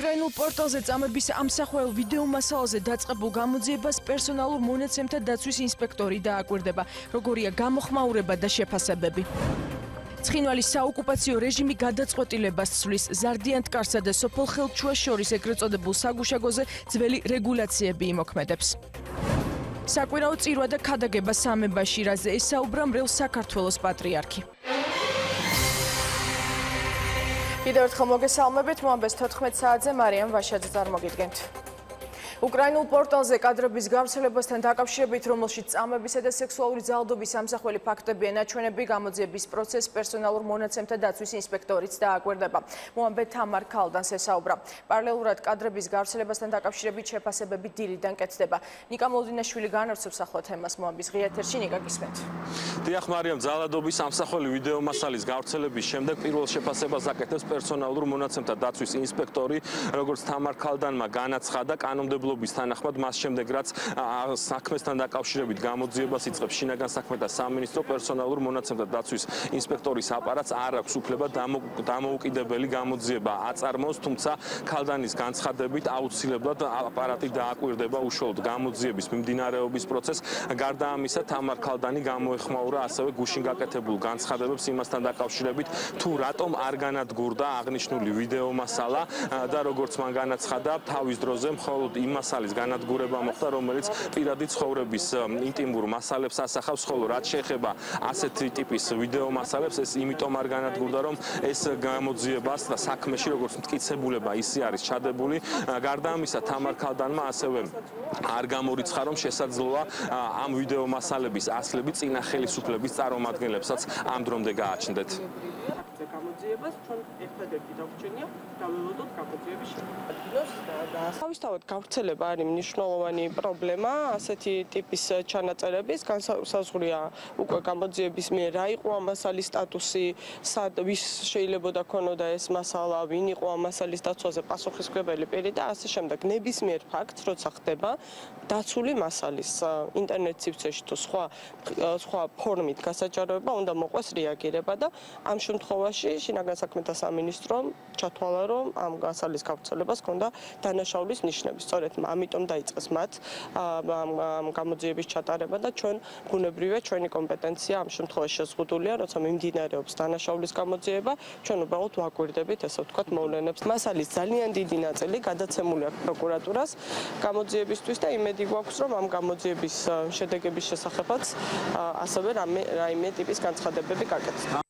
უკრაინულ პორტალზე წამების ამსახველ ვიდეო მასალაზე დაწყებულ გამოძიებას პერსონალურ მონაცემთა დაცვის ინსპექტორი დააკვირდება. როგორია გამოხმაურება და შეფასებები. ცხინვალის საოკუპაციო რეჟიმი გადაწყვეტილებას ცვლის ზარდიანთკარსა და სოფელ ხელჩუას შორის ეგრეთ წოდებულ საგუშაგოზე ძველი რეგულაციები იმოქმედებს. საკვირაო წირვა და ქადაგება სამებაში, რაზე ესაუბრა მრევლ საქართველოს პატრიარქი. კიდევ ერთხელ მოგესალმებით, მოამბეს 14 საათზე მარიამ ვაშაძე წარმოგიდგენთ. უკრაინულ პორტალზე კადრების გავრცელებასთან დაკავშირებით, რომელშიც წამებისა და სექსუალური ძალადობის ამსახველი ფაქტები ენაჩვენები, გამოძიების პროცესს პერსონალურ მონაცემთა დაცვის ინსპექტორიც დააკვირდება. მოამბე თამარ ქალდანს ესაუბრა. პარალელურად კადრების გავრცელებასთან დაკავშირებით შეფასებები დილიდან კეთდება. ნიკა მოლდინაშვილი განავრცობს ახლა თემას მოამბის ღია ეთერში. ნიკა, გისმენთ. დიახ, მარიამ, ძალადობის ამსახველი ვიდეო მასალის გავრცელების შემდეგ პირველ შეფასებას აკეთებს პერსონალურ მონაცემთა დაცვის ინსპექტორი, როგორც თამარ ქალდანმა განაცხადა, კანონმდებლობის თანახმად მას შემდეგ, რაც საქმესთან დაკავშირებით გამოძიებას იწყებს შინაგან საქმეთა სამინისტრო, პერსონალურ მონაცემთა დაცვის ინსპექტორის აპარატს არ აქვს უფლება დამოუკიდებელი გამოძიება აწარმოოს, თუმცა ქალდანის განცხადებით აუცილებლად აპარატი დააკვირდება უშუალოდ გამოძიების მიმდინარეობის პროცესს. გარდა ამისა, თამარ ქალდანი გამოეხმაურა ასევე გუშინ გაკეთებულ განცხადებებს იმასთან დაკავშირებით, თუ რატომ არ განადგურდა აღნიშნული ვიდეო მასალა და როგორც მან განაცხადა, თავის დროზე მხოლოდ იმ მასალის განადგურება მოხდა, რომელიც პირადი ცხოვრების ინტიმურ მასალებს ასახავს, ხოლო რაც შეეხება ასეთი ტიპის ვიდეო მასალებს, ეს იმიტომ არ განადგურდა, რომ ეს გამოძიებას და საქმეში როგორც მტკიცებულება ისე არის ჩადებული. გარდა ამისა, თამარ ქალდანმა ასევე არ გამორიცხა, რომ შესაძლოა ამ ვიდეო მასალების ასლები წინა ხელისუფლების წარმომადგენლებსაც ამ დრომდე გააჩნდეთ. გამოძიებას ჩვენ ერთადერთი დაგვრჩენია დაველოდოთ გამოძიების შედეგს. თავისთავად გავრცელება არის მნიშვნელოვანი პრობლემა, ასეთი ტიპის ჩანაწერების განსაზღვრია უკვე გამოძიების მიერ რა იყო ამ მასალის სტატუსი, სად ვის შეიძლებოდა ქონოდა ეს მასალა, ვინ იყო ამ მასალის დაცვაზე პასუხისმგებელი პირი და ასე შემდეგ. ნებისმიერ ფაქტს, როცა ხდება დაცული მასალის ინტერნეტ სივრცეში თუ სხვა ფორმით გასაჯაროება, უნდა მოყვეს რეაგირება და ამ შემთხვევაში შინაგან საქმეთა სამინისტრომ ჩათვალა, რომ ამ მასალის გავრცელებას ჰქონდა დანაშაულის ნიშნები. სწორედ ამიტომ დაიწყეს მათ ამ გამოძიების ჩატარება და ჩვენ ბუნებრივია ჩვენი კომპეტენცია ამ შემთხვევაში შეზღუდულია, როცა მიმდინარეობს დანაშაულის გამოძიება, ჩვენ უბრალოდ ვაკვირდებით, ესე ვთქვათ, მოვლენებს. მასალის ძალიან დიდი ნაწილი გადაცემული აქვს პროკურატურას გამოძიებისთვის და იმედი გვაქვს, რომ ამ გამოძიების შედეგების შესახებაც ასევე რაიმე ტიპის განცხადებები გაკეთდება.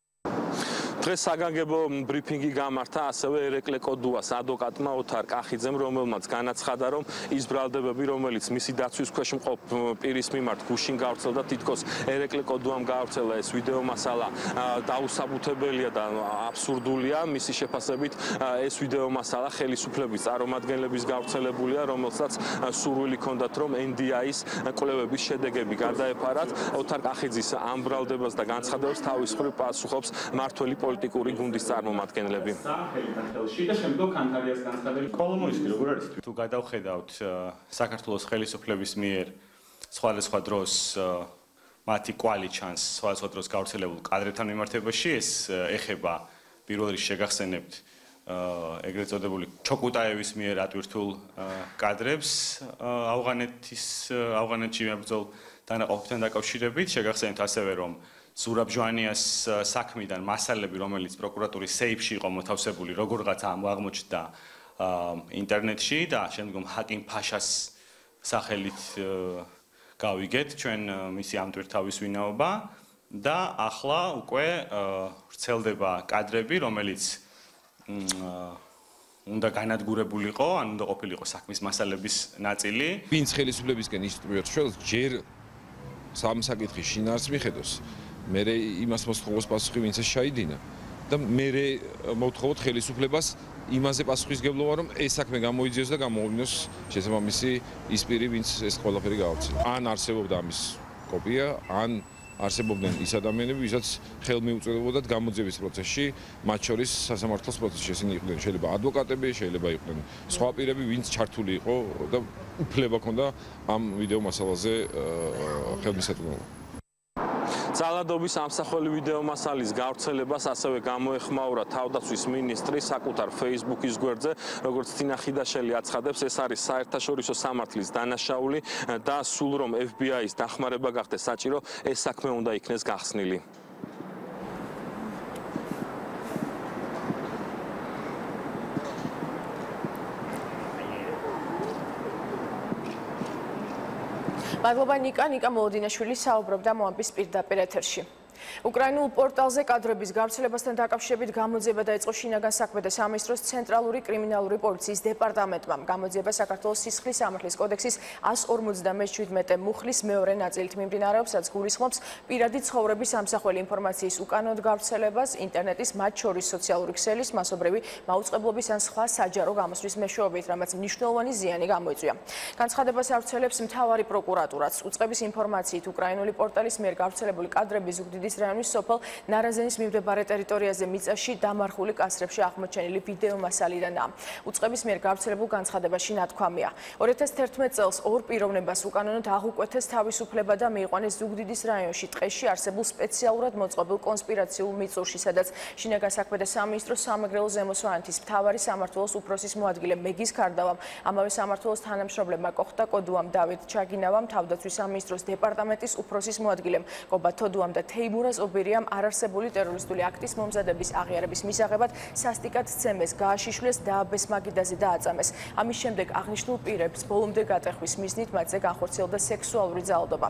დღეს საგანგებო ბრიფინგი გამართა ასევე ერეკლე კოდუას ადვოკატმა ოთარ კახიძემ, რომელმაც განაცხადა, რომ ის ბრალდებები, რომელიც მისი დაცვის ქვეშ მყოფ პირის მიმართ გუშინ გავრცელდა, თითქოს ერეკლე კოდუამ გავრცელა ეს ვიდეო მასალა დაუსაბუთებელია და აბსურდულია. მისი შეფასებით ეს ვიდეო მასალა ხელისუფლების წარმომადგენლების გავრცელებულია, რომელსაც სურვილი ჰქონდათ, რომ NDI-ის კვლევების შედეგები გადაეფარათ. ოთარ კახიძის ამ ბრალდებას და განცხადებებს თავის მხრივ პასუხობს მართველი პოლიტიკური გუნდის წარმომადგენლები. კოლომოისკი როგორ არის? თუ გადავხედავთ საქართველოს ხელისუფლების მიერ სხვადასხვა დროს მათი კვალი ჩანს სხვადასხვა დროს გავრცელებულ კადრებთან მიმართებაში, ეს ეხება პირველ რიგში შეგახსენებთ ეგრეთ წოდებული ჩოკუტაევის მიერ ატვირთულ კადრებს ავღანეთში მებრძოლ დანაყოფებთან დაკავშირებით, შეგახსენებთ ასევე რომ ზურაბ ჟვანიას საქმიდან მასალები, რომელიც პროკურატურის სეიფში იყო მოთავსებული, როგორღაც აღმოჩნდა ინტერნეტში და შემდგომ ჰაკიმ ფაშას სახელით გავიგეთ ჩვენ მისი ამტვირთავის ვინაობა და ახლა უკვე ვრცელდება კადრები, რომელიც უნდა განადგურებულიყო, ან უნდა ყოფილიყო საქმის მასალების ნაწილი. ვინც ხელისუფლებისკენ ინსტრუქციებს შველს ჯერ სამსაკითხის შინაარს მიხედოს. მე იმას მოსთხოვოს პასუხი, ვინც ეს ჩაიდინა და მე მოვთხოვოთ ხელისუფლებას იმაზე პასუხისგებლობა, რომ ეს საქმე გამოიძიოს და გამოუვინოს შესაბამისი ის პირი, ვინც ეს ყველაფერი გაავრცელა. ან არსებობდა ამის კოპია, ან არსებობდნენ ის ადამიანები, ვისაც ხელმიუწვდებოდათ გამოძიების პროცესში, მათ შორის სასამართლოს პროცესში. ესენი იყვნენ შეიძლება ადვოკატები, შეიძლება იყვნენ სხვა პირები, ვინც ჩართული იყო და უფლება ჰქონდა ამ ვიდეო მასალაზე ხელმისაწვდომობა. ძალადობის ამსახველი ვიდეო მასალის გავრცელებას ასევე გამოეხმაურა თავდაცვის მინისტრი საკუთარ Facebook-ის გვერდზე, როგორც თინა ხიდაშელი აცხადებს, ეს არის საერთაშორისო სამართლის დანაშაული და სულ რომ FBI-ის დახმარება გახდეს საჭირო, ეს საქმე უნდა იქნეს გახსნილი. მადლობა ნიკა მოლოდინაშვილი საუბრობდა მოამბის პირდაპირ ეთერში. უკრაინულ პორტალზე კადრების გავრცელებასთან დაკავშირებით გამოძიება დაიწყო შინაგან საქმეთა სამინისტროს ცენტრალური კრიმინალური პოლიციის დეპარტამენტმა. გამოძიება საქართველოს სისხლის სამართლის კოდექსის 157 მუხლის მეორე ნაწილით მიმდინარეობს, რაც გულისხმობს პირადი ცხოვრების ამსახველი ინფორმაციის უკანონოდ გავრცელებას ინტერნეტის, მათ შორის სოციალური ქსელის, მასობრივი მაუწყებლობის ან სხვა საჯარო გამოსვლის მეშვეობით, რამაც მნიშვნელოვანი ზიანი გამოიწვია. განცხადებას ავრცელებს მთავარი პროკურატურაც. უწყების ინფორმაციით უკრაინული პორტალის მიერ გავრცელებული კადრები ზუგდიდის რაიონის სოფელ ნარაზენის მიმდებარე ტერიტორიაზე მიწაში დამარხული კასრებში აღმოჩენილი ვიდეო მასალიდანაა. უწყების მიერ გავრცელებულ განცხადებაში ნათქვამია. 2011 წელს ორ პიროვნებას უკანონოდ აღუკვეთეს თავისუფლება და მიიყვანეს ზუგდიდის რაიონში ტყეში არსებულ სპეციალურად მოწყობილ კონსპირაციულ მიწურში, სადაც შინაგან საქმეთა სამინისტროს სამეგრელო ზემოსვანეთის მთავარი სამმართველოს უფროსის მოადგილე მეგის ქარდავამ, ამავე სამმართველოს თანამშრომლებმა კოხტა კოდუამ, დავით ჩაგინავამ, თავდაცვის სამინისტროს დეპარტამენტის უფროსის მოადგილემ კობა თოდუამ და თეიმურას ობერიამ არარსებული ტერორისტული აქტის მომზადების აღიარების მისაღებად სასტიკად ცემეს, გააშიშვლეს, დააბესმაგიდაზე დააწამეს. ამის შემდეგ აღნიშნულ პირებს ბოლომდე გატეხვის მიზნით მათზე განხორციელდა სექსუალური ძალადობა.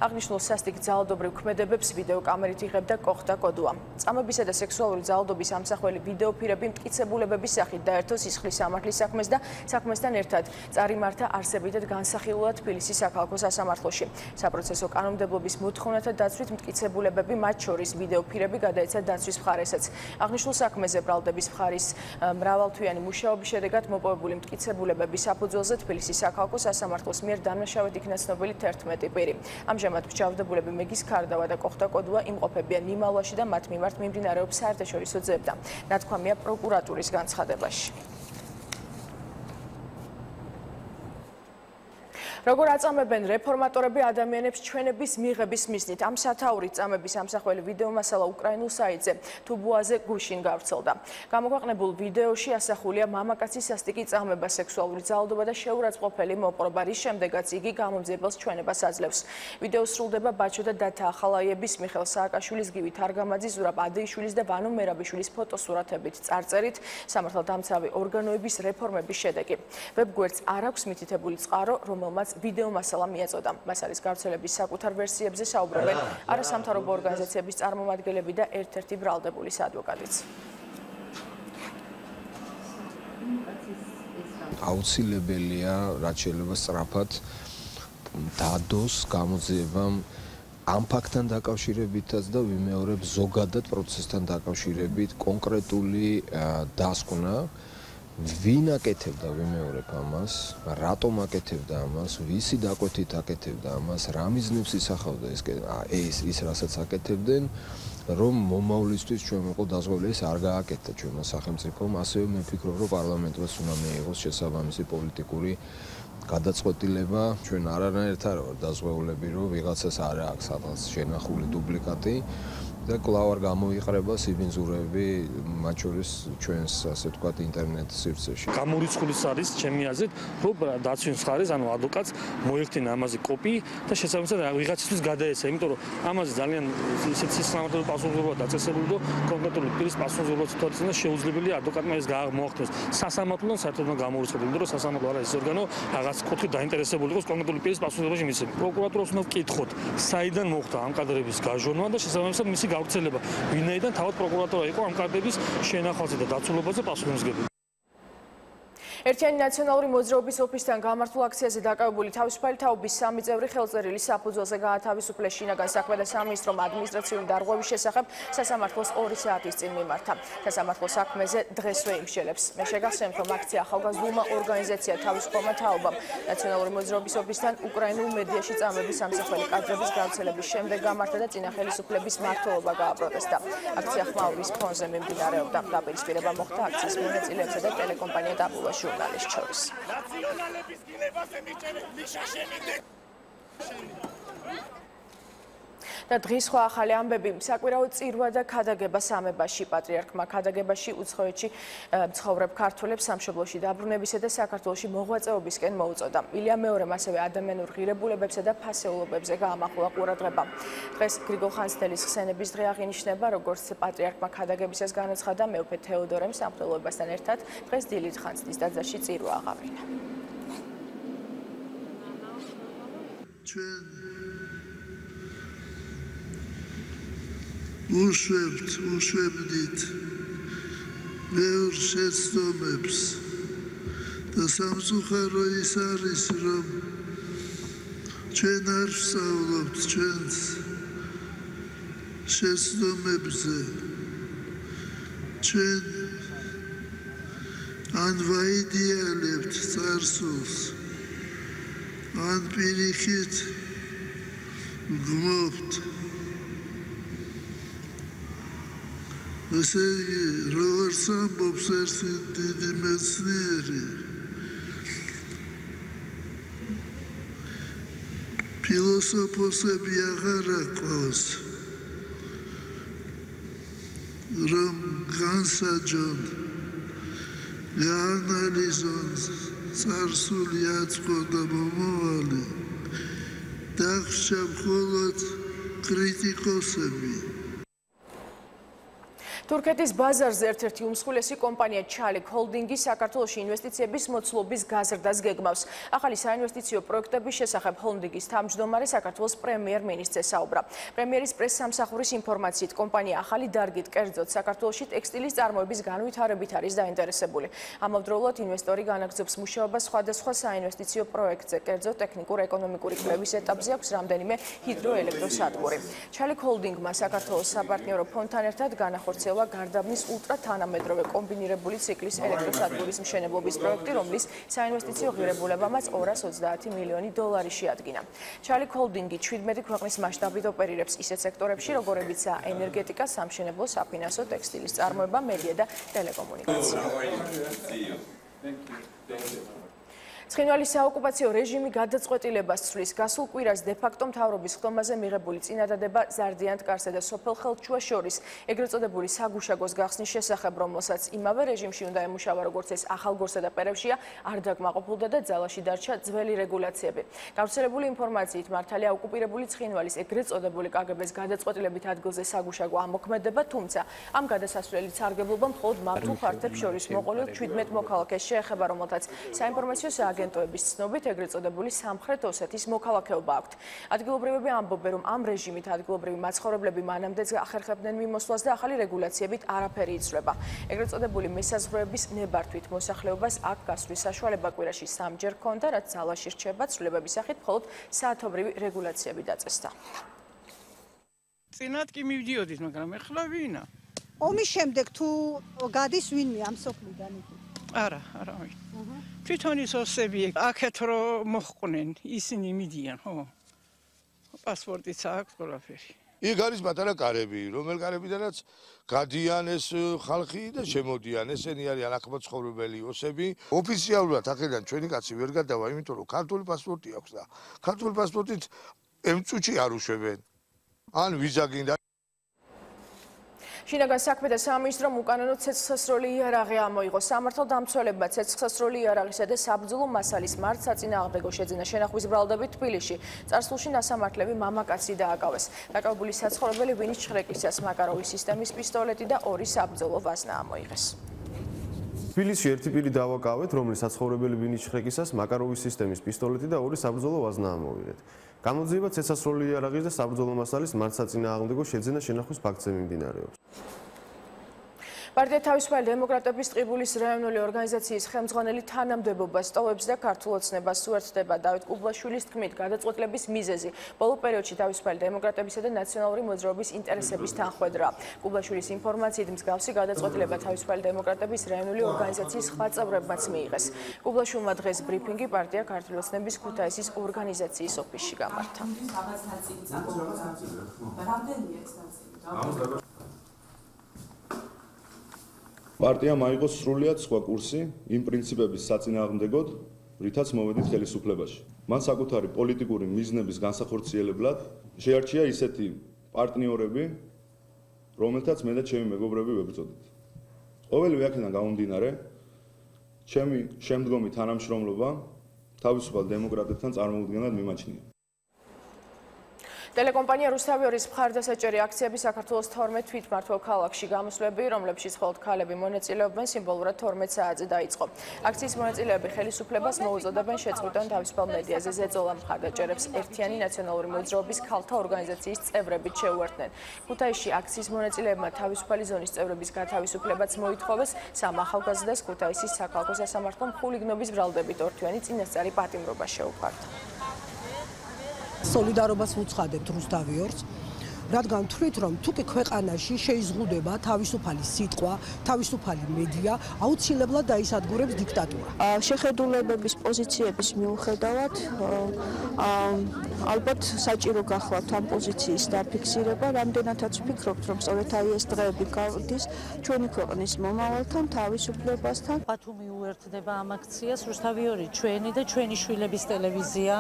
აღნიშნულ სასტიკ ძალადობრივ ქმედებებს ვიდეოკამერით იღებდა კოხტა კოდუა. წამებისა და სექსუალური ძალადობის ამსახველი ვიდეოფირები მტკიცებულებების სახით დაერთო სისხლის სამართლის საქმეს და საქმესთან ერთად წარიმართა არსებითად განსახილულად თბილისის საქალაქო სასამართლოში. საპროცესო კანონმდებლობის მოთხოვნათა დაცვით მტკიცებულებები, მათ შორის ვიდეოფირები გადაეცა დაცვის მხარესაც. აღნიშნულ საქმეზე ბრალდების მხარის მრავალთვიანი მუშაობის შედეგად მოპოვებული მტკიცებულებების საფუძველზე თბილისის საქალაქო სასამართლოს მიერ დამნაშავედ იქნა ცნობილი 11 პირი. ამჟამად მსჯავრდებულები მეგის ქარდავა და კოხტა კოდუა იმყოფებიან ნიმალვაში და მათ მიმართ მიმდინარეობს საერთაშორისო ძებნა. ნათქვამია პროკურატურის განცხადებაში. როგორ აწამებენ რეფორმატორები ადამიანებს ჩვენების მიღების მიზნით. ამ სათაურით წამების ამსახველი ვიდეო მასალა უკრაინულ საიტზე თუბუაზე გუშინ გავრცელდა. გამოქვეყნებულ ვიდეოში ასახულია მამაკაცის სასტიკი წამება, სექსუალური ძალადობა და შეურაცხყოფელი მოპყრობა, რის შემდეგაც იგი გამომძიებელს ჩვენებას აძლევს. ვიდეო სრულდება ბაჩო და დათა ახალაიების, მიხელ სააკაშვილის, გივი თარგამაძის, ზურაბ ადეიშვილის და ვანო მერაბიშვილის ფოტოსურათებით, წარწერით სამართალდამცავი ორგანოების რეფორმების შედეგი. ვებგვერდს არ აქვს მითითებული წყარო, რომელმაც ვიდეო მასალა მიაწოდა. მასალის გავრცელების საკუთარ ვერსიებზე საუბრობენ არასამთავრობო ორგანიზაციების წარმომადგენლები და ერთ-ერთი ბრალდებული ადვოკატიც. აუცილებელია, რაც შეიძლება სწრაფად დადოს გამოძიებამ ამ ფაქტთან დაკავშირებითაც და ვიმეორებ ზოგადად პროცესთან დაკავშირებით კონკრეტული დასკვნა. ვინ აკეთებდა ვიმეორებ ამას, რატომ აკეთებდა ამას, ვისი დაკვეთით აკეთებდა ამას, რა მიზნებს ისახავდა ის რასაც აკეთებდნენ, რომ მომავლისთვის ჩვენ მოყო დაზღვევილი ეს არ გააკეთა ჩვენმა სახელმწიფომ, ასევე მე ვფიქრობ, რომ პარლამენტს უნდა მიიღოს შესაბამისი პოლიტიკური გადაწყვეტილება. ჩვენ არანაირად არ ვარ დაზღვეულები, რომ ვიღაცას არ აქვს სადღაც შენახული დუპლიკატი. და კვლავ არ გამოიყრება სიბინძურები, მათ შორის ჩვენს ასე ვთქვათ ინტერნეტ სივრცეში. გამორიცხulis არის ჩემი აზრით, რომ დაცვის მხარეს, ანუ ადვოკატს მოიხდინა ამაზე კოპი და შესაბამისად ვიღაცისთვის გადაეცა, იმიტომ რომ ამაზე ძალიან ისეთ სისხლმავდელ პასუხისმგებლობა დაწესებული და კონკრეტული პირის პასუხისმგებლობის თვალსაზრისით შეუძლებელია ადვოკატმა ეს მოახდინოს. სასამართლოდან საერთოდ გამორიცხული, იმიტომ რომ სასამართლო არა ის ორგანო, რაღაც კუთხით დაინტერესებული იყოს კონკრეტული პირის პასუხისმგებლობაში მისცემ. პროკურატურას უნდა ვკითხოთ, საიდან მოხდა ამ კადრების გაჟონვა და შესაბამისად მისი გავრცელება. ვინაიდან თავად პროკურატურა იყო ამ კადრების შენახვაზე და დაცულობაზე პასუხისმგებელი. ერთიანი ნაციონალური მოძრაობის ოფისთან გამართულ აქციაზე დაკავებული თავისუფალი თაობის 3 წევრი ხელწერილი საფუძველზე გაათავისუფლეს შინაგან საქმეთა სამინისტრომ ადმინისტრაციული დარღვევის შესახებ სასამართლოს 2 საათის წინ მიმართა. სასამართლო საქმეზე დღესვე იმშელებს. მე შეგახსენებთ, რომ აქცია ახალგაზრდულმა ორგანიზაცია თავისუფალმა თაობამ ნაციონალური მოძრაობის ოფისთან უკრაინულ მედიაში წამების ამსახველი კადრების გავრცელების შემდეგ გამართა და წინა ხელისუფლების მმართველობა გააპროტესტა. აქცია ხმაურის ფონზე მიმდინარეობდა. დაპირისპირება მოხდა აქციის მონაწილეებსა და ტელეკომპანია დაბულაში. და დღის სხვა ახალი ამბები საკვირაო წირვა და ქადაგება სამებაში. პატრიარქმა ქადაგებაში უცხოეთში მცხოვრებ ქართველებს სამშობლოში დაბრუნებისა და საქართველოში მოღვაწეობისკენ მოუწოდა. ილია მეორემ ასევე ადამიანურ ღირებულებებსა და ფასეულობებზე გაამახვილა ყურადღება. დღეს გრიგოლ ხანძთელის ხსენების დღე აღინიშნება, როგორც პატრიარქმა ქადაგებისას განაცხადა, მეუფე თეოდორემ სამღვდელოებასთან ერთად დღეს დილით ხანძთის ტაძარში წირვა აღავლინა. უშვებდით მეორე შეცდომებს და სამწუხარო ის არის, რომ ჩვენ არ ვსწავლობთ ჩვენს შეცდომებზე. ჩვენ ან ვაიდეალებთ წარსულს, ან პირიქით ვგმობთ. ესე იგი, როგორც ამბობს ერთი დიდი მეცნიერი, ფილოსოფოსები აღარ აყვავს, რომ განსაჯონ, გაანალიზონ წარსული აწყო და მომავალი, დაგვრჩა მხოლოდ კრიტიკოსები. თურქეთის ბაზარზე ერთ-ერთი უმსხვილესი კომპანია ჩალიქ ჰოლდინგი საქართველოში ინვესტიციების მოცულობის გაზრდას გეგმავს. ახალი საინვესტიციო პროექტების შესახებ ჰოლდინგის თავმჯდომარე საქართველოს პრემიერ-მინისტრზე საუბრა. პრემიერის პრესსამსახურის ინფორმაციით, კომპანია ახალი დარგით, კერძოდ საქართველოში ტექსტილის წარმოების განვითარებით არის დაინტერესებული. ამავდროულად ინვესტორი განაგრძობს მუშაობას სხვადასხვა საინვესტიციო პროექტზე, კერძოდ ტექნიკურ-ეკონომიკური კვლევის ეტაპზე აქვს რამდენიმე ჰიდროელექტროსადგური. ჩალიქ ჰოლდინგმა საქართველოს საპარტნიორო ფონდთან ერთად განახორციელა გარდაბნის ულტრათანამედროვე კომბინირებული ციკლის ელექტროსადგურის მშენებლობის პროექტი, რომლის საინვესტიციო ღირებულებამაც 230 მილიონი დოლარი შეადგინა. ჩალიქ ჰოლდინგი 17 ქვეყნის მასშტაბით ოპერირებს ისეთ სექტორებში, როგორებიცაა ენერგეტიკა, სამშენებლო, საფინანსო, ტექსტილის წარმოება, მედია და ტელეკომუნიკაცია. ცხინვალის საოკუპაციო რეჟიმი გადაწყვეტილებას ცვლის. გასულ კვირას დე-ფაქტო მთავრობის ხდომაზე მიღებული წინადადება ზარდიანთ კარსა და სოფელ ხელჩუას შორის ეგრეთ წოდებული საგუშაგოს გახსნის შესახებ, რომელსაც იმავე რეჟიმში უნდა ემუშავა, როგორც ეს ახალგორსა და პერევშია, არ დაკმაყოფილდა და ძალაში დარჩა ძველი რეგულაციები. გავრცელებული ინფორმაციით, მართალია ოკუპირებული ცხინვალის ეგრეთ წოდებული კგბ-ს გადაწყვეტილებით ადგილზე საგუშაგო ამოქმედება, თუმცა ამ გადასასვლელი სარგებლობა მხოლოდ მართულ ხარჯებს შორის მოყოლილ 17 მოქალაქეს შეეხება, რომელთაც საინფორმაციო აგენტოების ცნობით ეგრეთ წოდებული სამხრეთ ოსეთის მოქალაქეობა აქვთ. ადგილობრივები ამბობენ, რომ ამ რეჟიმით ადგილობრივი მაცხოვრებლები მანამდეც ახერხებდნენ მიმოსვლას და ახალი რეგულაციებით არაფერი იცვლება. ეგრეთ წოდებული მესაზღვრეების ნებართვით მოსახლეობას აქ გასვლის საშუალება კვირაში 3-ჯერ ჰქონდა, რაც ძალაში რჩება ცვლილებების სახით მხოლოდ საათობრივი რეგულაციები დაწესდა. წინათ კი მივდიოდით, მაგრამ ეხლა ვინა? ომის შემდეგ თუ გადის ვინმე ამ სოფლიდან? არა. თვითონ ის ოსები აქეთ რომ მოჰყვნენ, ისინი მიდიან, ხო? პასპორტიც აქვს ყველაფერი. იქ არის პატარა კარები, რომელ კარებიდანაც გადიან ეს ხალხი და შემოდიან. ესენი არიან აქ მაცხოვრებელი ოსები. ოფიციალურად აქედან ჩვენი კაცი ვერ გადავა, იმიტომ რომ ქართული პასპორტი აქვს და ქართული პასპორტით ემწუჩი არ უშვებენ. ან ვიზა გინდა. შინაგან საქმეთა სამინისტრომ უკანონო ცეცხლსასროლი იარაღი ამოიღო. სამართალდამცველებმა ცეცხლსასროლი იარაღისა და საბრძოლო მასალის მართსაწინააღმდეგო შეძენა შენახვის ბრალდებით თბილისში. წარსულში ნასამართლები მამაკაცი დააკავეს. დაკავებული საცხოვრებელი ვინის ჩხრეკისას მაკაროვის სისტემის პისტოლეტი და 2 საბრძოლო ვაზნა ამოიღეს. თბილისში ერთი პირი დავაკავეთ, რომლის საცხოვრებელი ვინის ჩხრეკისას მაკაროვის სისტემის პისტოლეტი და 2 საბრძოლო ვაზნა ამოვიღეთ. გამოძიება ცეცხლსასროლი იარაღის და საბრძოლო მასალის მართსაწინააღმდეგო შეძენა შენახვის ფაქტზე მიმდინარეობს. პარტია თავისუფალი დემოკრატების ტყიბულის რაიონული ორგანიზაციის ხელმძღვანელი თანამდებობა სტოვებს და ქართულ ოცნებას უერთდება. დავით კუბლაშვილის თქმით, გადაწყვეტილების მიზეზი ბოლო პერიოდში თავისუფალი დემოკრატებისა და ნაციონალური მოძრაობის ინტერესების თანხვედრა. კუბლაშვილის ინფორმაციით, მსგავსი გადაწყვეტილება თავისუფალი დემოკრატების რაიონული ორგანიზაციის სხვა წევრებმაც მიიღეს. კუბლაშვილმა დღეს ბრიფინგი პარტია ქართული ოცნების ქუთაისის ორგანიზაციის ოფისში გამართა. პარტიამ აიღო სრულიად სხვა კურსი იმ პრინციპების საწინააღმდეგოდ, რითაც მოვედით ხელისუფლებაში. მან საკუთარი პოლიტიკური მიზნების განსახორციელებლად შეარჩია ისეთი პარტნიორები, რომელთაც მე და ჩემი მეგობრები ვებრძოდით. ყოველივე აქედან გამომდინარე, ჩემი შემდგომი თანამშრომლობა თავისუფალ დემოკრატებთან წარმოუდგენლად მიმაჩნია. ტელეკომპანია რუსთავიორის მხარდასაჭერი აქციები საქართველოს 12 თვითმმართველ ქალაქში გამოსვლები, რომლებშიც მხოლოდ ქალები მონაწილეობენ, სიმბოლურად 12 საათზე დაიწყო. აქციის მონაწილეები ხელისუფლებას მოუწოდებენ შეწყვიტონ თავისუფალ მედიაზე ზეწოლა მხარდაჭერებს ერთიანი ნაციონალური მოძრაობის ქალთა ორგანიზაციის წევრებით შეუერთდნენ. ქუთაისში აქციის მონაწილეებმა თავისუფალი ზონის წევრების გათავისუფლებაც მოითხოვეს, სამ ახალგაზრდას ქუთაისის საქალაქო სასამართლო მხულიგნობის ბრალდებით ორთვიანი წინასწარი პატიმრობა შეუყვარდა. სოლიდარობას ვუცხადებთ რუსთავიორს, რადგან თვლით, რომ თუკი ქვეყანაში შეიზღუდება თავისუფალი სიტყვა, თავისუფალი მედია, აუცილებლად დაისადგურებს დიქტატურა. შეხედულებების პოზიციების მიუხედავად, ალბათ საჭირო გახლავთ ამ პოზიციის დაფიქსირება, რამდენადაც ვფიქრობთ, რომ სწორედ აი ეს დღეები გავდის ჩვენი ქვეყნის მომავალთან, თავისუფლებასთან. ბათუმი უერთდება ამ აქციას, რუსთავიორი ჩვენი და ჩვენი შვილების ტელევიზია.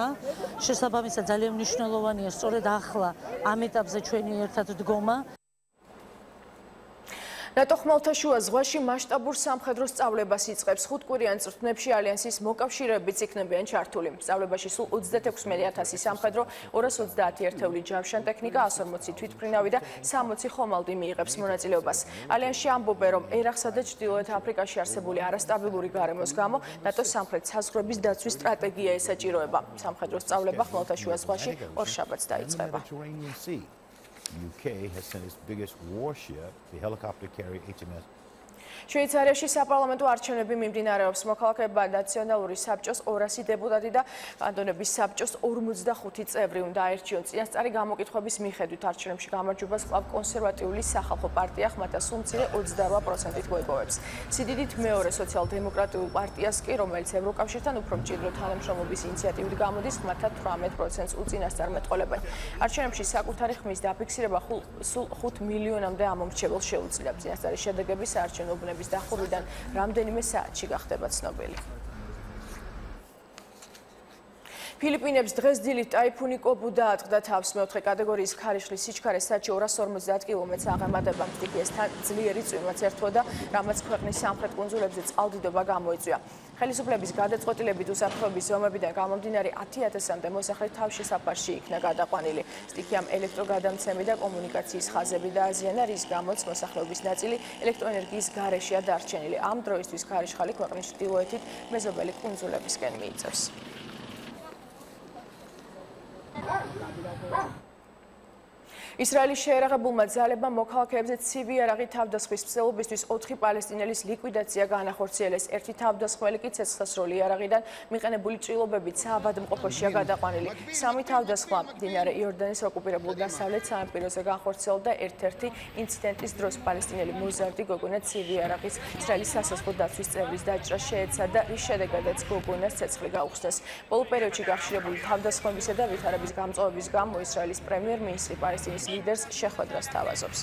შესაბამისად ძალიან მნიშვნელოვანია სწორედ ახლა ამ ეტაპზე ჩვენი ერთად დგომა. ნატო ხმელთაშუა ზღვაში მასშტაბურ სამხედრო სწავლებას იწყებს. 5 კვირიან წვრთნებში ალიანსის მოკავშირეებიც იქნებიან ჩართული. სწავლებაში სულ 36,000 სამხედრო, 230 ერთეული ჯავშან ტექნიკა, 140 თვითმფრინავი და 60 ხომალდი მიიღებს მონაწილეობას. ალიანსში ამბობენ, რომ ერაყსა და ჩრდილოეთ აფრიკაში არსებული არასტაბილური გარემოს გამო ნატოს სამხრეთ საზღვრების დაცვის სტრატეგია ესაჭიროება. სამხედრო სწავლება ხმელთაშუა ზღვაში ორშაბათს დაიწყება. UK has sent its biggest warship, the helicopter carrier HMS. შვეიცარიაში საპარლამენტო არჩევნები მიმდინარეობს. მოქალაქეებმა ნაციონალური საბჭოს 200 დეპუტატი და კანტონების საბჭოს 45 წევრი უნდა აერჩიონ. წინასწარი გამოკითხვების მიხედვით არჩევნებში გამარჯვებას კვლავ კონსერვატიული სახალხო პარტია ხმათა სულ მცირე 28%-ით მოიპოვებს. სიდიდით მეორე სოციალ-დემოკრატიულ პარტიას კი, რომელიც ევროკავშირთან უფრო მჭიდრო თანამშრომლობის ინიციატივით გამოდის, ხმათა 18%-ს უწინასწარ მეტყოლებენ. არჩევნებში საკუთარი ხმის დაფიქსირება სულ 5 მილიონამდე ამომრჩეველს შეუძლია. წინასწარი შედეგები საარჩევნო უბნების დახურვიდან რამდენიმე საათში გახდება ცნობილი. ფილიპინებს დღეს დილით ტაიფუნი კობუ დაატყდა თავს. მეოთხე კატეგორიის ქარიშხლის სიჩქარე საათში 250 კილომეტრს აღემატება. მტკიესთან ძლიერი წვიმაც ერთვოდა, რამაც ქვეყნის სამხრეთ კუნძულებზე წყალდიდობა გამოიწვია. ხელისუფლების გადაწყვეტილებით უსაფრთხოების ზომებიდან გამომდინარე 10,000-მდე მოსახლე თავშესაფარში იქნა გადაყვანილი. სტიქიამ ელექტროგადამცემი და კომუნიკაციის ხაზები დააზიანა, რის გამოც მოსახლეობის ნაწილი ელექტროენერგიის გარეშეა დარჩენილი. ამ დროისთვის ქარიშხალი ქვეყნის ჩრდილოეთით მეზობელი კუნძულებისკენ მიიწევს. ისრაელის შეერაღებულმა ძალებმა მოქალაქეებზე ცივი იარაღი თავდასხმის მცდელობისთვის 4 პალესტინელის ლიკვიდაცია განახორციელეს. ერთი თავდასხმელი კი ცეცხლსასროლი იარაღიდან მიყენებული ჭრილობებით საავადმყოფოშია გადაყვანილი. სამი თავდასხმა მდინარე იორდანის ოკუპირებულ დასავლეთ სანაპიროზე განხორციელდა. ერთ-ერთი ინციდენტის დროს პალესტინელი მოზარდი გოგონა ცივი იარაღის ისრაელის სასაზღვრო დაცვის წევრის დაჭრას შეეცადა, რის შედეგადაც გოგონას ცეცხლი გაუხსნეს. ბოლო პერიოდში გახშირებული თავდასხმებისა და ვითარების გამწვავების გამო ისრაელის პრემიერ-მინისტრი პალესტინის ლიდერს შეხვედრას თავაზობს.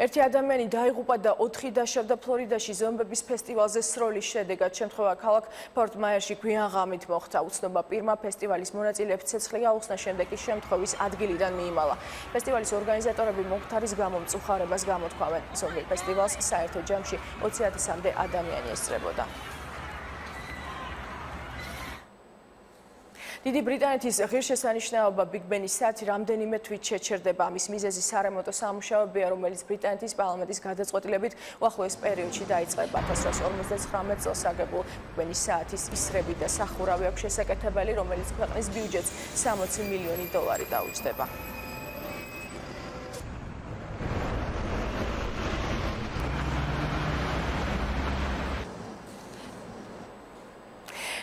ერთი ადამიანი დაიღუპა და 4 დაშავდა ფლორიდაში ზომბების ფესტივალზე სროლის შედეგად. შემთხვევა ქალაქ ფორტ-მაიერში გვიან ღამით მოხდა. უცნობა პირმა ფესტივალის მონაწილეებს ცეცხლი გაუხსნა, შემდეგ კი შემთხვევის ადგილიდან მიიმალა. ფესტივალის ორგანიზატორები მომხდარის გამო მწუხარებას გამოთქვამენ. ზომბი ფესტივალს საერთო ჯამში 20,000-მდე ადამიანი ესწრებოდა. დიდი ბრიტანეთის ღირსშესანიშნაობა ბიგ ბენის საათი რამდენიმე თვით შეჩერდება. ამის მიზეზი სარემონტო სამუშაოებია, რომელიც ბრიტანეთის პარლამენტის გადაწყვეტილებით უახლოეს პერიოდში დაიწყება. 1959 წელს აგებულ ბიგ ბენის საათის ისრები და სახურავი აქვს შესაკეთებელი, რომელიც ქვეყნის ბიუჯეტს 60 მილიონი დოლარი დაუჯდება.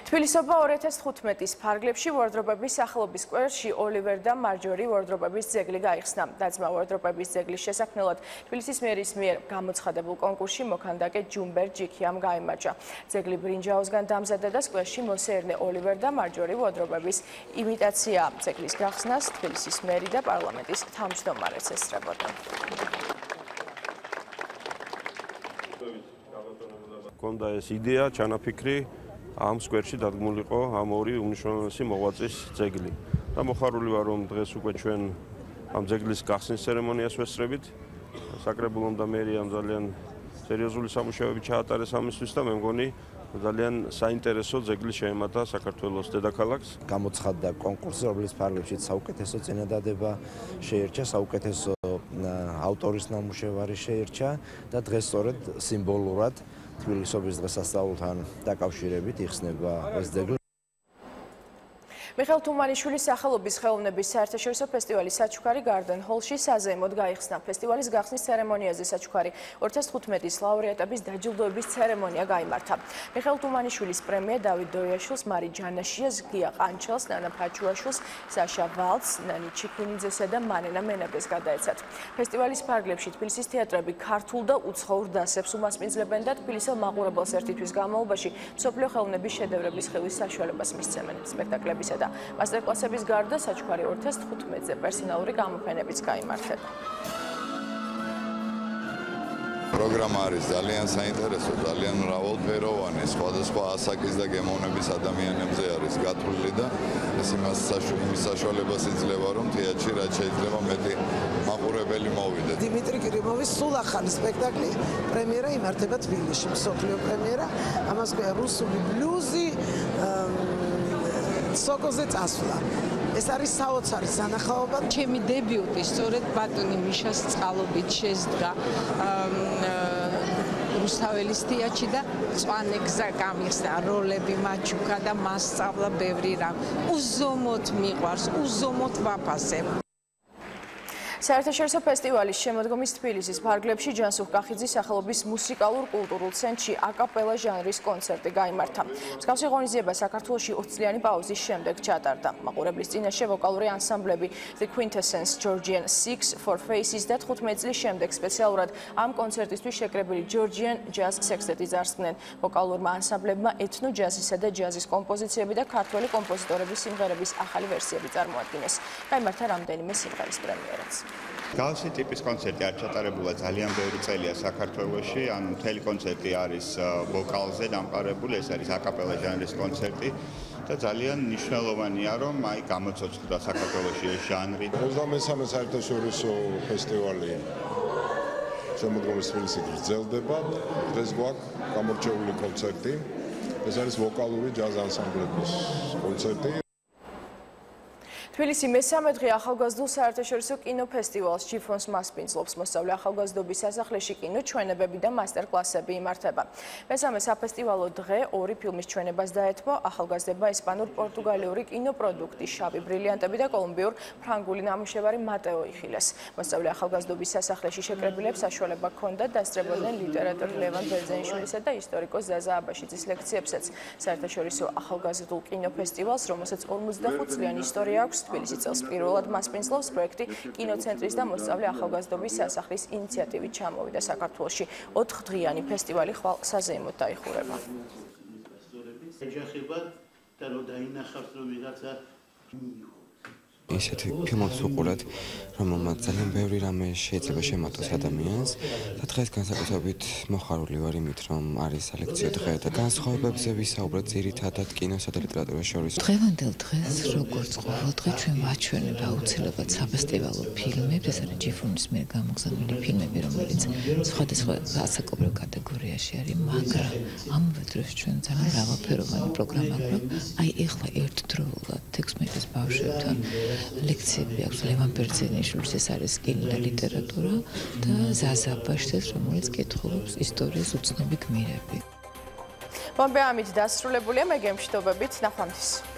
თბილისობა 2015-ის ფარგლებში ვარდრობების სახელობის სკვერში ოლივერ და მარჯორი ვარდრობების ძეგლი გაიხსნა. დაძმა ვარდრობების ძეგლის შესაქმნელად თბილისის მერის მიერ გამოცხადებულ კონკურსში მოქანდაკე ჯუმბერ ჯიქიამ გაიმარჯვა. ძეგლი ბრინჯაოსგან დამზადდა და სკვერში მოსეერნე ოლივერ და მარჯორი ვარდრობების იმიტაცია. ძეგლის გახსნას თბილისის მერი და პარლამენტის თავმჯდომარეც ესწრებოდა. კონდა ეს იდეა, ჩანაფიქრი ამ სკვერში დადგმულიყო ამ ორი უმნიშვნელოვანესი მოღვაწის ძეგლი. და მოხარული ვარ, რომ დღეს უკვე ჩვენ ამ ძეგლის გახსნის ცერემონიას ვესწრებით. საკრებულომ და მერიამ ძალიან სერიოზული სამუშაოები ჩაატარეს ამისთვის და მე მგონი ძალიან საინტერესო ძეგლი შეემატა საქართველოს დედაქალაქს. გამოცხადდა კონკურსი, რომლის ფარგლებშიც საუკეთესო წინადადება შეერჩა, საუკეთესო ავტორის ნამუშევარი შეერჩა და დღეს სწორედ სიმბოლურად თბილისობის დღესასწაულთან დაკავშირებით იხსნება ეს ძეგლი. მიხეილ თუმანიშვილის სახელობის ხელოვნების საერთაშორისო ფესტივალი საჩუქარი გარდენ ჰოლში საზეიმოდ გაიხსნა. ფესტივალის გახსნის ცერემონიაზე საჩუქარი 2015-ის ლაურეატების დაჯილდოების ცერემონია გაიმართა. მიხეილ თუმანიშვილის პრემია დავით დოიაშვილს, მარი ჯანაშიას, გია ყანჩელს, ნანა ფაჩუაშვილს, საშა ვალცს, ნანი ჩიქუნიძესა და მანენა მენაბეს გადაეცათ. ფესტივალის ფარგლებში თბილისის თეატრები ქართულ და უცხოურ დასებს უმასპინძლებენ და თბილისელ მაყურებელს ერთი თვის განმავლობაში მსოფლიო ხელოვნების შედევრების ხილვის საშუალებას მისცემენ სპექტაკლებისა და მასტერკლასების გარდა საჩუქარი 2015-ზე პერსონალური გამოფენებიც გაიმართება. პროგრამა არის ძალიან საინტერესო, ძალიან მრავალფეროვანი, სხვადასხვა ასაკის და გემოვნების ადამიანებზე არის გათვლილი და ეს იმას საშუალებას იძლევა, რომ თეატრში რაც შეიძლება მეტი მაყურებელი მოვიდეთ. დიმიტრი კირიმოვის სულ ახალი სპექტაკლი პრემიერა იმართება თბილისში, მსოფლიო პრემიერა, ამას ქვია რუსული ბლუზი, სოკოზე წასვლა. ეს არის საოცარი სანახაობა. ჩემი დებიუტი სწორედ ბატონი მიშას წყალობით შესდგა რუსთაველის თეატრში და მწვანე გზა გამიხსნა, როლები მაჩუქა და მასწავლა ბევრი რამ. უზომოდ მიყვარს, უზომოდ ვაფასებ. საერთაშორისო ფესტივალის შემოდგომის თბილისის ფარგლებში ჯანსუღ კახიძის სახელობის მუსიკალურ-კულტურულ ცენტრში აკაპელა ჟანრის კონცერტი გაიმართა. მსგავსი ღონისძიება საქართველოში 20 წლიანი პაუზის შემდეგ ჩატარდა. მაყურებლის წინაშე ვოკალური ანსამბლები The Quintessence, Georgian Six, Four Faces და 15 წლის შემდეგ სპეციალურად ამ კონცერტისთვის შეკრებილი Georgian Jazz Sextet-ი წარსდგნენ. ვოკალურმა ანსამბლებმა ეთნო ჯაზისა და ჯაზის კომპოზიციები და ქართველი კომპოზიტორების სიმღერების ახალი ვერსიები წარმოადგინეს. გაიმართა რამდენიმე სიმღერის პრემიერაც. Გავსი ტიპის კონცერტი არ ჩატარებულა ძალიან ბევრი წელია საქართველოში, ანუ მთელი კონცერტი არის ვოკალზე დამყარებული, ეს არის აკაპელა ჟანრის კონცერტი და ძალიან მნიშვნელოვანია, რომ აი გამოცოცხლდა საქართველოში ეს ჟანრი. 23-ე საერთაშორისო ფესტივალი შემოდგომის თბილისში გრძელდება. დღეს გვაქვს გამორჩეული კონცერტი. ეს არის ვოკალური ჯაზ ანსამბლების კონცერტი. თბილისი მესამე დღე ახალგაზრდულ საერთაშორისო კინოფესტივალს ჯიფონს მასპინძლობს. მოსწავლე ახალგაზრდობის სასახლეში კინო ჩვენებები და მასტერკლასები იმართება. მესამე საფესტივალო დღე ორი ფილმის ჩვენებას დაეთმო ახალგაზრდება ესპანურ-პორტუგალიური კინოპროდუქტი შავი ბრილიანტები და კოლუმბიურ-ფრანგული ნამუშევარი მატეო იხილეს. მოსწავლე ახალგაზრდობის სასახლეში შეკრებილებს საშუალება ჰქონდათ დასწრებოდნენ ლიტერატორ ლევან ბერძენიშვილისა და ისტორიკოს ზაზა აბაშიძის ლექციებსაც. საერთაშორისო ახალგაზრდულ კინოფესტივალს, რომელსაც 45 წლიანი ისტორია აქვს, თბილისი წელს პირველად მასპინძლობს პროექტი კინოცენტრის და მოსწავლე ახალგაზრდობის სასახლის ინიციატივით ჩამოვიდა საქართველოში. 4 დღიანი ფესტივალი ხვალ საზეიმოდ დაიხურება. ეჯახება და რომ დაინახავს რომ ვიღაცა ისეთი ფილმებს უყურეთ, რომელმაც ძალიან ბევრი რამე შეიძლება შემატოს ადამიანს და დღეს განსაკუთრებით მოხარული ვარ იმით, რომ არის სალექციო დღე და განსხვავებებზე ვისაუბრეთ ძირითადად კინოსა და ლიტერატურას შორის. დღევანდელ დღეს, როგორც ყოველ დღე, ჩვენ ვაჩვენებ აუცილებლად საფესტივალო ფილმებს, ეს არის ჯიფონის მიერ გამოგზავნილი ფილმები, რომელიც სხვადასხვა ასაკობრივ კატეგორიაში არის, მაგრამ ამავე დროს ჩვენ ძალიან მრავალფეროვანი პროგრამა გვაქვს. აი ეხლა ერთდროულად 16 ბავშვებთან ლექციები აქვს ლევან ბერძენიშვილის, ეს არის კინო და ლიტერატურა და ზაზა აბაშიძეს, რომელიც კითხულობს ისტორიის უცნობი გმირები. მომბე ამით დასრულებულია, მე გემშვიდობებით, ნახვამდის.